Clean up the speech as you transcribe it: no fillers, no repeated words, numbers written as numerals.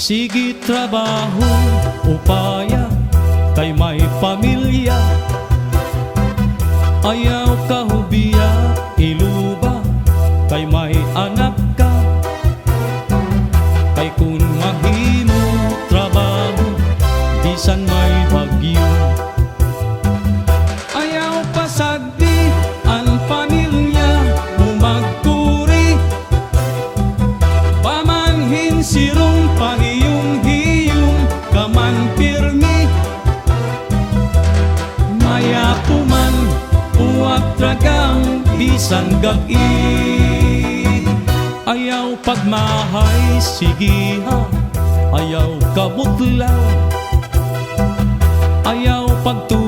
Sige trabaho, upaya, kay may pamilya. Ayaw kahubiya, iluba, kay may anak ka. Kay kun mahimo trabaho, bisan may bagyo. Ayaw pasagdi ang pamilya, umagkuri. Pamanhin sirong pahiyong-hiyong, kaman pirmi. Maya puman, uwag tragang bisan gag-i. Ayaw pagmahay, sige ha, ayaw kabutlaw. Ayaw pagtulog,